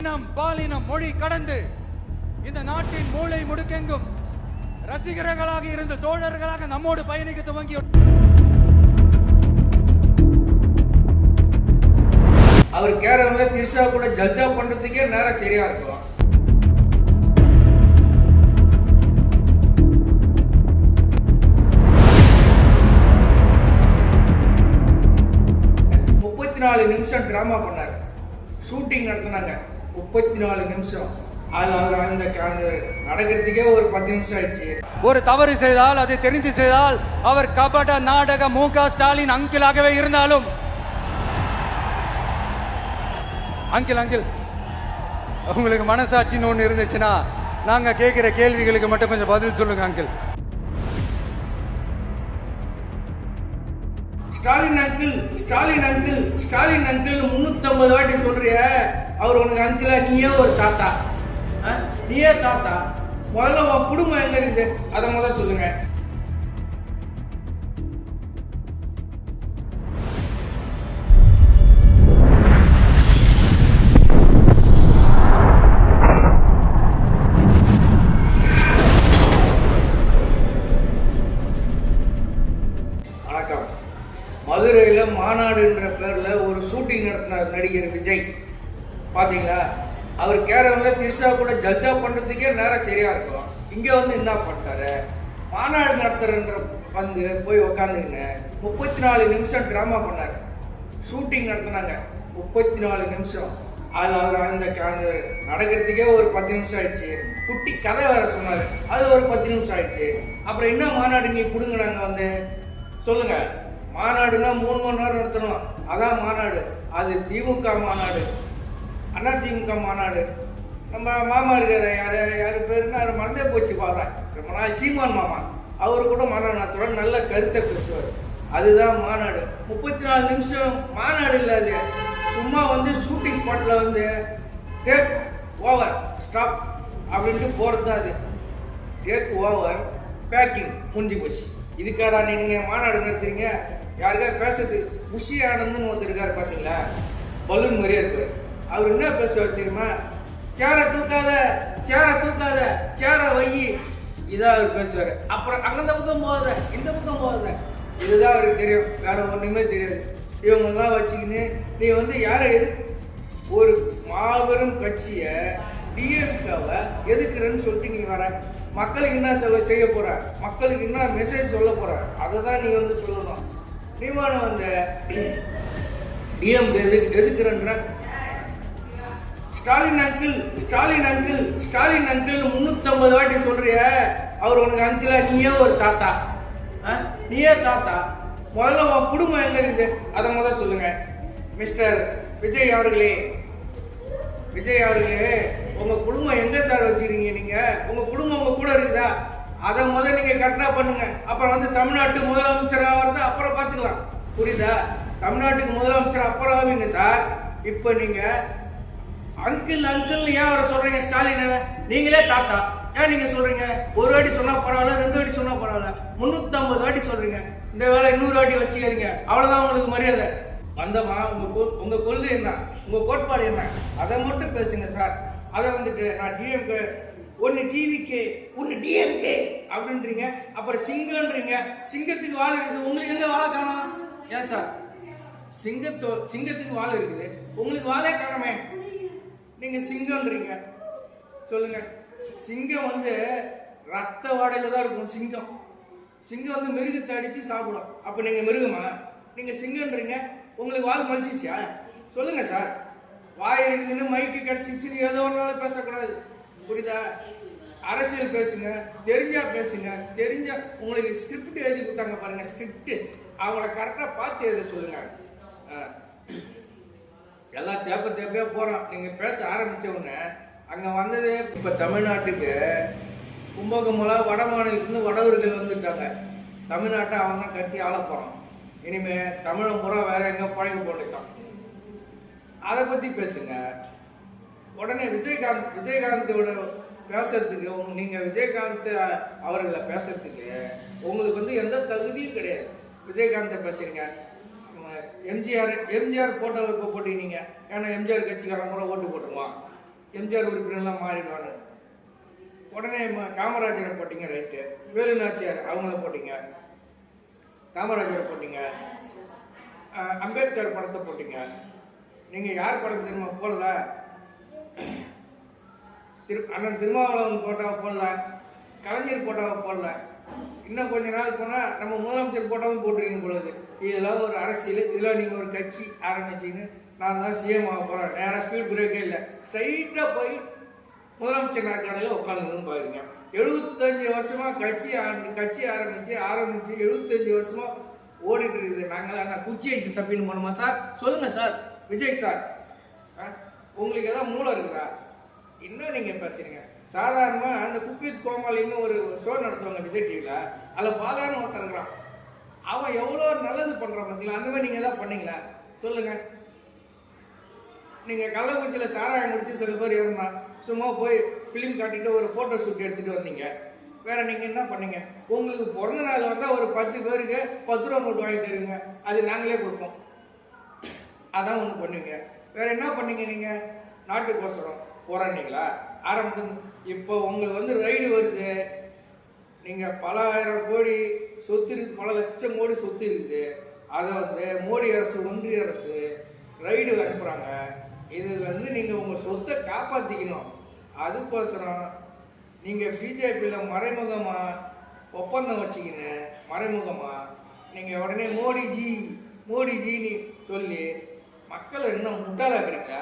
இனம் பாலினம் மொழி கடந்து இந்த நாட்டின் மூளை முடுக்கெங்கும் ரசிகர்களாக இருந்து தோழர்களாக நம்மோடு பயணிக்க துவங்கி அவர் கேரளா திரிஷா கூட ஜல்ஜா பண்றதுக்கே நேரம் சரியா இருக்கும். நிமிஷம் டிராமா பண்ணார், ஷூட்டிங் நடத்தினாங்க 34 நிமிஷம். நடக்கிறதுக்கே ஒரு 10 நிமிஷம் ஆயிடுச்சு. ஒரு தவறு செய்தால் அதை தெரிந்து செய்தால் அவர் கபட நாடக மு.க. ஸ்டாலின் அங்கிளாகவே இருந்தாலும் அங்கிள் உங்களுக்கு மனசாட்சின்னு ஒன்று இருந்துச்சுன்னா நாங்க கேட்கிற கேள்விகளுக்கு மட்டும் கொஞ்சம் பதில் சொல்லுங்க அங்கிள். ஸ்டாலின் அங்கிள் 350 வாட்டி சொல்றிய. அவர் உனக்கு அங்கிளா? நீயே ஒரு தாத்தா, நீயே தாத்தா. முதல்ல உன் குடும்பம் எங்க இருக்குது அதை முதல்ல சொல்லுங்க. மதுரையில மாநாடுன்ற பேர்ல ஒரு ஷூட்டிங் நடத்தினார் நடிகர் விஜய். பாத்தீங்களா? அவர் கேரளா திரிஷா கூட ஜல்ஜா பண்றதுக்கே நேரம் சரியா இருக்கும். இங்க வந்து என்ன பண்ணிட்டாரு, மாநாடு நடத்துறன்ற வந்து போய் உக்காந்துங்க 34 நிமிஷம் டிராமா பண்ணாரு, ஷூட்டிங் நடத்தினாங்க 34 நிமிஷம். நடக்கிறதுக்கே ஒரு 10 நிமிஷம் ஆயிடுச்சு. குட்டி கதை வேற சொன்னாரு, அது ஒரு 10 நிமிஷம் ஆயிடுச்சு. அப்புறம் என்ன மாநாடு நீ கொடுங்க வந்து சொல்லுங்க. மாநாடுனா 3 மணி நேரம் நடத்தணும், அதான் மாநாடு. அது திமுக மாநாடு, அண்ணா திமுக மாநாடு. நம்ம மாமா இருக்காரு, யாரு பேருன்னா மறந்தே போச்சு பார்த்தா, ரொம்ப நாள் சீமான் மாமா. அவரு கூட மாநாடு நடத்துவார், நல்ல கருத்தை பேசுவார். அதுதான் மாநாடு. 34 நிமிஷம் மாநாடு இல்லை, அது சும்மா வந்து ஷூட்டிங் ஸ்பாட்ல வந்து டேக் ஓவர் ஸ்டாப் அப்படின்ட்டு போறது தான். அது டேக் ஓவர் பேக்கிங் முடிஞ்சு போச்சு. இதுக்காடா நீங்க மாநாடு நடத்துறீங்க? யாருக்கா பேசுறது? புஷி ஆனந்த்னு ஒருத்தர் இருக்காரு பாத்தீங்களா, பலூன் மாதிரியே இருப்பாரு. அவர் என்ன பேசுவார் தெரியுமா? சேரை தூக்காத, சேரை வை, இதான் அவர் பேசுவாரு. அப்புறம் அந்த பக்கம் போகாத, இந்த பக்கம் போகாத, இதுதான் அவருக்கு தெரியும், வேற ஒண்ணுமே தெரியாது. இவங்கெல்லாம் வச்சுக்கின்னு நீ வந்து யாரை ஒரு மாபெரும் கட்சிய டிஎம்கேவை எதுக்குறன்னு சொல்லிட்டு நீ வர, மக்களுக்கு என்ன செய்ய போற, மக்களுக்கு என்ன மெசேஜ் சொல்ல போற, அதை தான் நீ வந்து சொல்லணும். நீமான வந்து டிஎம்கே எதுக்குறன்ற ஸ்டாலின் அங்கிள் 350 வாட்டி சொல்றிய. அவர் உனக்கு அங்கிளா? நீயே ஒரு தாத்தா, நீயே தாத்தா. முதல்ல உன் குடும்பம் எங்க இருக்குது அதை முதல்ல சொல்லுங்க. மிஸ்டர் விஜய் அவர்களே, உங்க குடும்பம் எங்க சார் வச்சிருக்கீங்க? நீங்க உங்க குடும்பம் உங்க கூட இருக்குதா? அதை முதல்ல நீங்க கரெக்டா பண்ணுங்க. அப்புறம் வந்து தமிழ்நாட்டு முதலமைச்சர் ஆகிறது அப்புறம் பாத்துக்கலாம், புரியுதா? தமிழ்நாட்டுக்கு முதலமைச்சர் அப்புறம் ஆவீங்க சார். இப்ப நீங்க அங்கிள் ஏன் அவரை சொல்றீங்க? ஸ்டாலின் நீங்களே தாத்தா ஏன் நீங்க சொல்றீங்க? ஒரு வாட்டி சொன்னா பரவாயில்ல, 2 வாட்டி சொன்னா பரவாயில்ல, 350 வாட்டி சொல்றீங்க. இந்த வேலை 200 வாட்டி வச்சுக்கிறீங்க, அவ்வளவுதான் உங்களுக்கு மரியாதை. வந்தமா உங்க கொள்கை என்ன, உங்க கோட்பாடு என்ன, அதை மட்டும் பேசுங்க சார். அதை வந்துட்டு நான் டிஎம்கே ஒன்னு டிவிகே ஒன்னு டிஎம்கே அப்படின்றீங்க, அப்புறம் சிங்கம்ன்றீங்க. சிங்கத்துக்கு வாழை இருக்குது, உங்களுக்கு எங்க வாழை காணும்? ஏன் சார் சிங்கத்துக்கு வாழை இருக்குது, உங்களுக்கு வாழை காணமே, நீங்க சிங்கம்ன்றீங்க. சொல்லுங்க. சிங்கம் வந்து ரத்த வாடையில தான் இருக்கும். சிங்கம் வந்து மிருகத்தை அடிச்சு சாப்பிடும். அப்ப நீங்க மிருகமா? நீங்க சிங்கம்ன்றீங்க, உங்களுக்கு வால் மலிச்சிச்சா? சொல்லுங்க சார். வாய் இருக்குதுன்னு மைக்கு கிடைச்சிச்சுன்னு ஏதோ ஒரு நாள் பேசக்கூடாது, புரியுதா? அரசியல் பேசுங்க, தெரிஞ்சா பேசுங்க. தெரிஞ்சா உங்களுக்கு ஸ்கிரிப்ட் எழுதி கொடுத்தாங்க பாருங்க, ஸ்கிரிப்ட் அவங்கள கரெக்டா பார்த்து எழுத சொல்லுங்க. எல்லாம் தேப்பையா போறோம். நீங்க பேச ஆரம்பிச்ச உடனே அங்க வந்தது இப்ப தமிழ்நாட்டுக்கு கும்பகோணம்ல வட மாநிலத்திலிருந்து வடவர்கள் வந்துட்டாங்க. தமிழ்நாட்டை அவங்க தான் கட்டி ஆள போறோம். இனிமே தமிழை முறை வேற எங்க பழக போட்டுட்டான். அதை பத்தி பேசுங்க. உடனே விஜயகாந்தோட பேசுறதுக்கு நீங்க விஜயகாந்த் அவர்களை பேசுறதுக்கு உங்களுக்கு வந்து எந்த தகுதியும் கிடையாது. விஜயகாந்தை பேசுறீங்க, எம்ஜிஆர் போட்டோவை இப்போ போட்டீங்க. ஏன்னா எம்ஜிஆர் கட்சிக்காரன் கூட ஓட்டு போட்டுருவான். எம்ஜிஆர் உறுப்பினர்லாம் மாறிடுவாங்க. உடனே காமராஜரை போட்டீங்க, ரைட்டு. வேலு நாச்சியார் அவங்கள போட்டீங்க, காமராஜரை போட்டீங்க, அம்பேத்கர் படத்தை போட்டீங்க. நீங்கள் யார் படத்தை தெரியுமா போடல? அண்ணன் திருமாவளவன் போட்டாவை போடல, கலைஞர் போட்டாவை போடல. இன்னும் கொஞ்ச நாள் போனால் நம்ம முதலமைச்சர் போட்டாவும் போட்டுருக்கீங்க பொழுது. இதெல்லாம் ஒரு அரசியல், இதெல்லாம் நீங்கள் ஒரு கட்சி ஆரம்பிச்சின்னு நான் தான் சிஎம் ஆக போகிறேன். நேராக ஸ்பீட் பிரேக்கே இல்லை, ஸ்ட்ரைட்டாக போய் முதலமைச்சர் நாற்காலையில் உட்காந்துன்னு பாருங்க. 75 வருஷமா கட்சி ஆரம்பிச்சு 75 வருஷமா ஓடிட்டு இருக்குது. நாங்களாம் குச்சி ஐசி சப்பின்னு போனோமா சார்? சொல்லுங்க சார். விஜய் சார், உங்களுக்கு ஏதாவது மூளை இருக்குதா? இன்னும் நீங்க பேசுறீங்க. சாதாரணமா அந்த குக்வித் கோமாளின்னு ஒரு ஷோ நடத்துவாங்க விஜய் டிவில, அதில் பாலான்னு ஒருத்தர் இருக்கிறான். அவன் எவ்வளோ நல்லது பண்றான் பார்த்தீங்களா? அந்த மாதிரி நீங்க ஏதாவது பண்ணீங்களா? சொல்லுங்க. நீங்க கள்ளக்குறிச்சியில் சாராயம் முடிச்சு சில பேர் இருந்தான், சும்மா போய் ஃபிலிம் காட்டிட்டு ஒரு போட்டோ ஷூட் எடுத்துட்டு வந்தீங்க. வேற நீங்க என்ன பண்ணீங்க? உங்களுக்கு பிறந்த நாள் வந்தால் ஒரு 10 பேருக்கு 10 ரூபா நோட்டு வாங்கி தருவீங்க, அது நாங்களே கொடுப்போம். அதான் ஒன்று பண்ணுவீங்க. வேற என்ன பண்ணீங்க? நீங்க நாட்டுக்கோசரம் போராடினீங்களா? ஆரம்பத்து இப்போ உங்களுக்கு ரைடு வருது. நீங்க பல ஆயிரம் கோடி சொத்து இருக்கு, பல லட்சம் கோடி சொத்து இருக்குது. அதை மோடி அரசு, ஒன்றிய அரசு ரைடு அனுப்புறாங்க. இது நீங்க உங்க சொத்தை காப்பாத்திக்கணும். அதுக்கோசரம் நீங்க பிஜேபியில மறைமுகமா ஒப்பந்தம் வச்சுக்கின்னு மறைமுகமா நீங்க உடனே மோடிஜின்னு சொல்லி மக்களை இன்னும் முட்டாளாக்குறீங்க.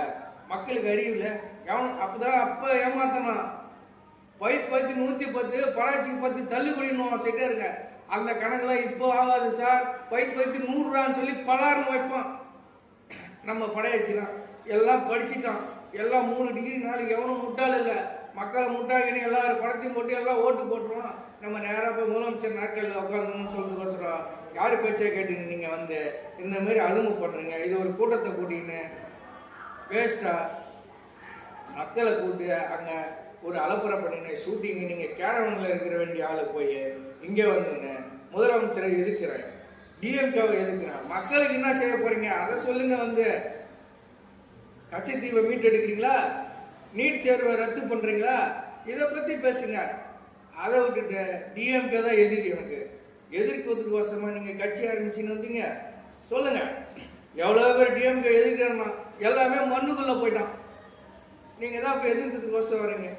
மக்களுக்கு அறிவுல அப்ப ஏமாத்தணும். பைப் 110 பழாச்சிக்கு 10 தள்ளுபடின்னு செட்டே இருக்க. அந்த கணக்குலாம் இப்போ ஆகாது சார். பைப் 100 ரூபான்னு சொல்லி பலாருன்னு வைப்பான். நம்ம படையாச்சுலாம் எல்லாம் படிச்சுட்டான், எல்லாம் 3 டிகிரி 4 எவனும் முட்டாள் இல்லை. மக்களை முட்டாகினு எல்லாரும் படத்தையும் போட்டு எல்லாம் ஓட்டு போட்டுருவான். நம்ம நேராக போய் முதலமைச்சர் நாட்களில் உட்காந்துன்னு சொல்லிட்டு யார் பேச்சை கேட்டுன்னு நீங்கள் இந்த மாதிரி அலுமை பண்ணுறீங்க. இது ஒரு கூட்டத்தை கூட்டின்னு வேஸ்டா மக்களை கூட்டு அங்கே ஒரு அலப்புறை பண்ணிங்க. ஷூட்டிங்கு நீங்கள் கேரவனில் இருக்கிற வேண்டிய ஆளை போய் இங்கே வந்துங்க முதலமைச்சரை எதிர்க்கிறேன், டிஎம்கேவை எதிர்க்கிறேன். மக்களுக்கு என்ன செய்ய போறீங்க அதை சொல்லுங்க. கச்சத்தீவை மீட்டெடுக்கிறீங்களா? நீட் தேர்வை ரத்து பண்றீங்களா? இதை பத்தி பேசுங்க. அதை விட்டுட்டு டிஎம்கே தான் எதிரி. எனக்கு எதிர்க்கிறதுக்கோசமா நீங்க கட்சி ஆரம்பிச்சுன்னு வந்தீங்க. சொல்லுங்க, எவ்வளவு பேர் டிஎம்கே எதிர்க்கிறோம்னா எல்லாமே மண்ணுக்குள்ள போயிட்டான். நீங்க தான் இப்ப எதிர்க்கிறதுக்கோசம் வரீங்க.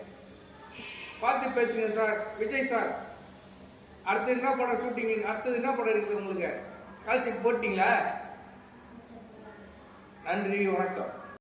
பார்த்து பேசுங்க சார். விஜய் சார், அடுத்து என்ன படம் ஷூட்டிங், அடுத்தது என்ன படம் இருக்குது உங்களுக்கு? கால்ஷீட் போட்டீங்களா? நன்றி, வணக்கம்.